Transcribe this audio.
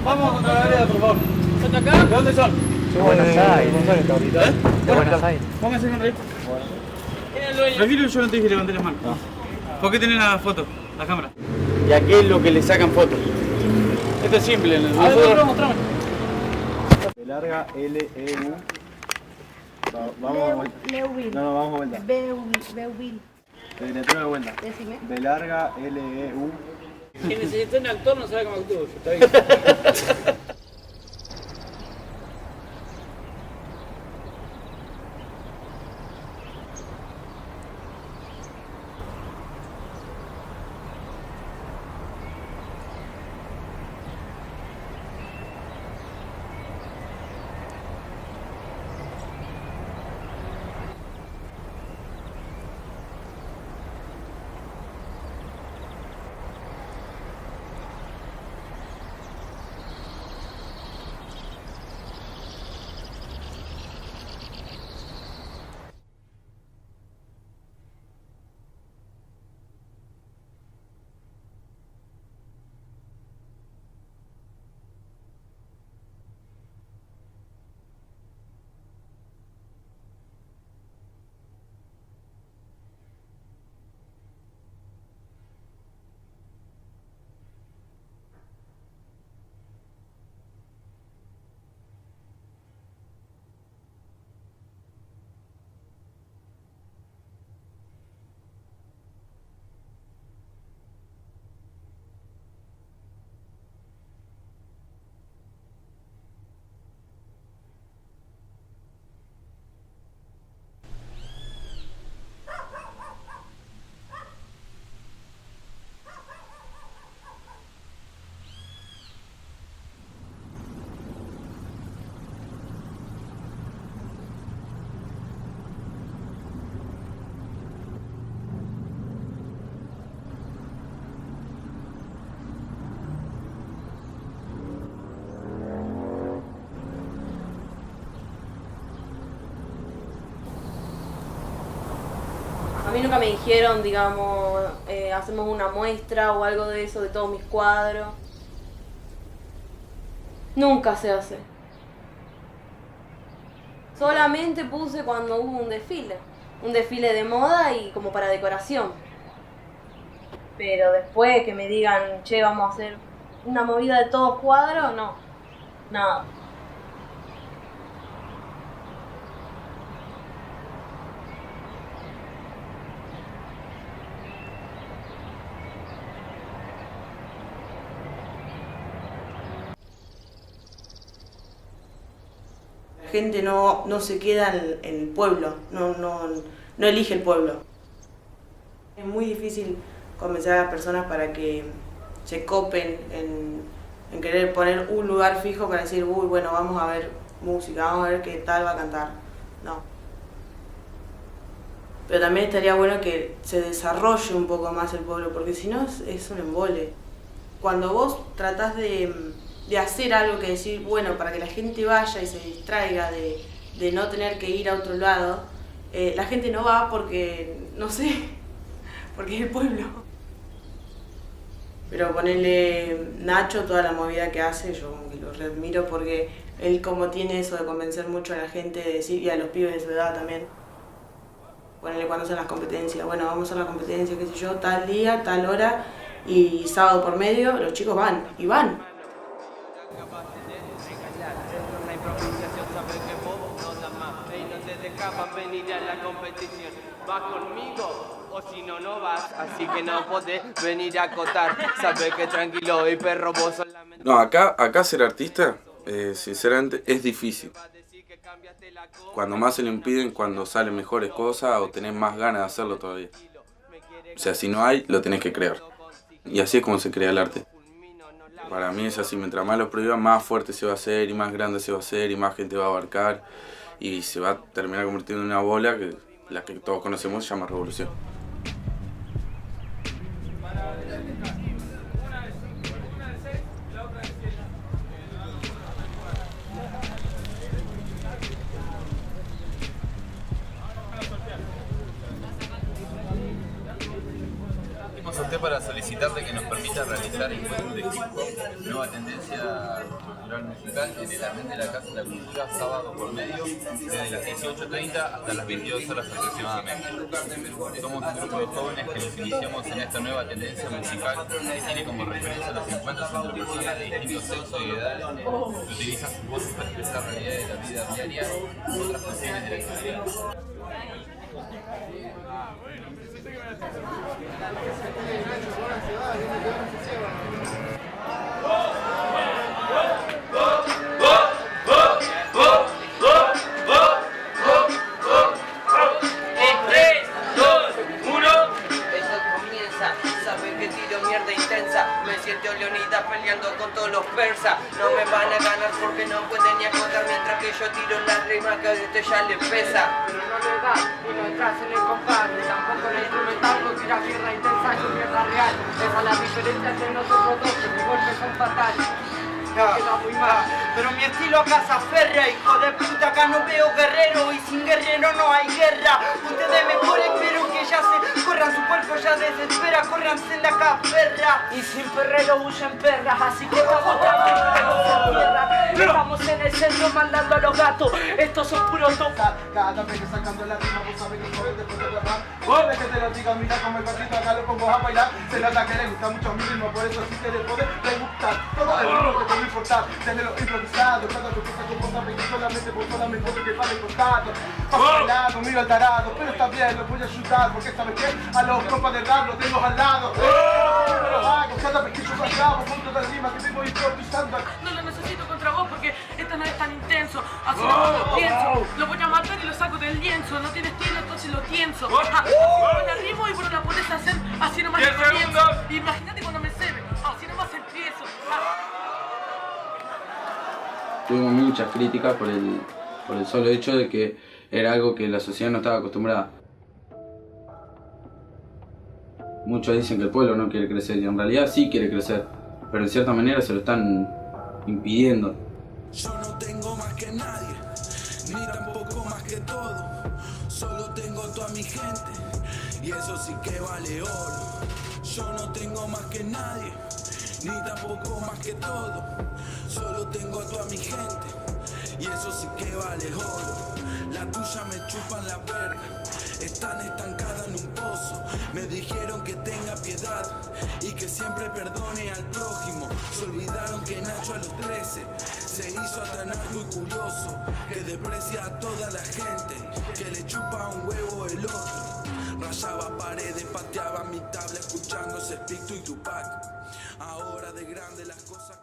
Vamos a la vereda, por favor. ¿Están acá? ¿De dónde son? De Buenos Aires. De Buenos Aires. Pónganse en rey. Tranquilo, yo no te dije levantar las manos. ¿Por qué tenés la foto, la cámara? Y aquí es lo que le sacan fotos. Esto es simple. Mostrame. B larga, L, E, U. Vamos a vuelta. No, vamos a vuelta. Beuville. Te deleteo de vuelta. Decime. B larga, L, E, U. Si necesitas un actor, no sabe cómo actúo. Está bien. A mí nunca me dijeron, digamos, hacemos una muestra o algo de eso, de todos mis cuadros. Nunca se hace. Solamente puse cuando hubo un desfile de moda y como para decoración. Pero después que me digan, che, vamos a hacer una movida de todos cuadros, no, nada. La gente no se queda en el pueblo, no elige el pueblo. Es muy difícil convencer a las personas para que se copen en querer poner un lugar fijo para decir, uy, bueno, vamos a ver música, vamos a ver qué tal va a cantar. No. Pero también estaría bueno que se desarrolle un poco más el pueblo, porque si no es un embole. Cuando vos tratás de hacer algo que decir, bueno, para que la gente vaya y se distraiga de no tener que ir a otro lado, la gente no va porque, no sé, porque es el pueblo. Pero ponerle Nacho, toda la movida que hace, yo como que lo admiro porque él como tiene eso de convencer mucho a la gente, de decir, y a los pibes de su edad también. Ponerle cuando son las competencias, bueno, vamos a la competencia, qué sé yo, tal día, tal hora, y sábado por medio, los chicos van, y van. ¿Vas conmigo? O si no, no vas. Así que no podés venir a acotar. Sabes que tranquilo y perro vos solamente... No, acá ser artista, sinceramente, es difícil. Cuando más se lo impiden, cuando salen mejores cosas o tenés más ganas de hacerlo todavía. O sea, si no hay, lo tenés que crear. Y así es como se crea el arte. Para mí es así, mientras más lo prohíban, más fuerte se va a hacer y más grande se va a hacer y más gente va a abarcar. Y se va a terminar convirtiendo en una bola que la que todos conocemos se llama revolución. Para solicitar invitarle que nos permita realizar encuentros de hip hop, nueva tendencia cultural musical en el andén de la Casa de la Cultura, sábado por medio, desde las 18:30 hasta las 22 horas aproximadamente. Somos un grupo de jóvenes que nos iniciamos en esta nueva tendencia musical que tiene como referencia los encuentros entre personas de distintos sexos y edades que utilizan sus voces para expresar realidades de la vida diaria y otras cuestiones de la actualidad. Me siento Leonidas peleando con todos los persas. No me van a ganar porque no pueden ni acotar mientras que yo tiro las rimas que a este ya le pesa. Pero no le das y no entras en el compás, ni tampoco en el instrumental porque la guerra intensa es una guerra real. Esa es la diferencia entre nosotros dos, que mis golpes son fatales. Queda muy mal. Pero mi estilo acá se aferra, hijo de puta, acá no veo guerrero y sin guerrero no hay guerra. Ustedes mejor espero que ya se corran, su cuerpo ya desespera, córranse en la caperra. Y sin perrero huyen perras, así que vamos tranquilos, tierra. Estamos en el centro mandando a los gatos, estos son puros topas. Cada vez que sacando la rima, vos sabés que sabés después de rap. Vos ves que te lo digo, mira como el gatito acá lo pongo a bailar. Se nota que le gusta mucho mi ritmo, por eso sí que le puede gustar. Todo el ritmo que te va a importar, desde lo improvisado, cada tu cosa comportame que solamente por solamente porque vale contado. Paso al lado, miro al tarado, pero está bien, lo voy a ayudar, porque sabes que a los compas de rap los tengo al lado. Lo hago cada vez que yo acabo, punto de rima que vivo improvisando. No lo necesito contra vos porque esto no es tan intenso, así no lo pienso. Lo voy a matar y lo saco del lienzo, no tiene estilo entonces lo tienzo. Por la rimo y por la podés hacer, así nomás el comienzo. Imagínate cuando me cebe, así nomás empiezo. Tuvimos muchas críticas por el solo hecho de que era algo que la sociedad no estaba acostumbrada. Muchos dicen que el pueblo no quiere crecer y en realidad sí quiere crecer, pero en cierta manera se lo están impidiendo. Yo no tengo más que nadie, ni tampoco más que todo. Solo tengo toda mi gente, y eso sí que vale oro. Yo no tengo más que nadie, ni tampoco más que todo. Solo tengo a toda mi gente, y eso sí que vale oro. La tuya me chupan la verga, están estancadas en un pozo. Me dijeron que tenga piedad y que siempre perdone al prójimo. Se olvidaron que Nacho a los 13 se hizo hasta narco y curioso, que desprecia a toda la gente, que le chupa un huevo el otro. Rayaba paredes, pateaba mi tabla escuchando Cepito y Tupac. Ahora de grande las cosas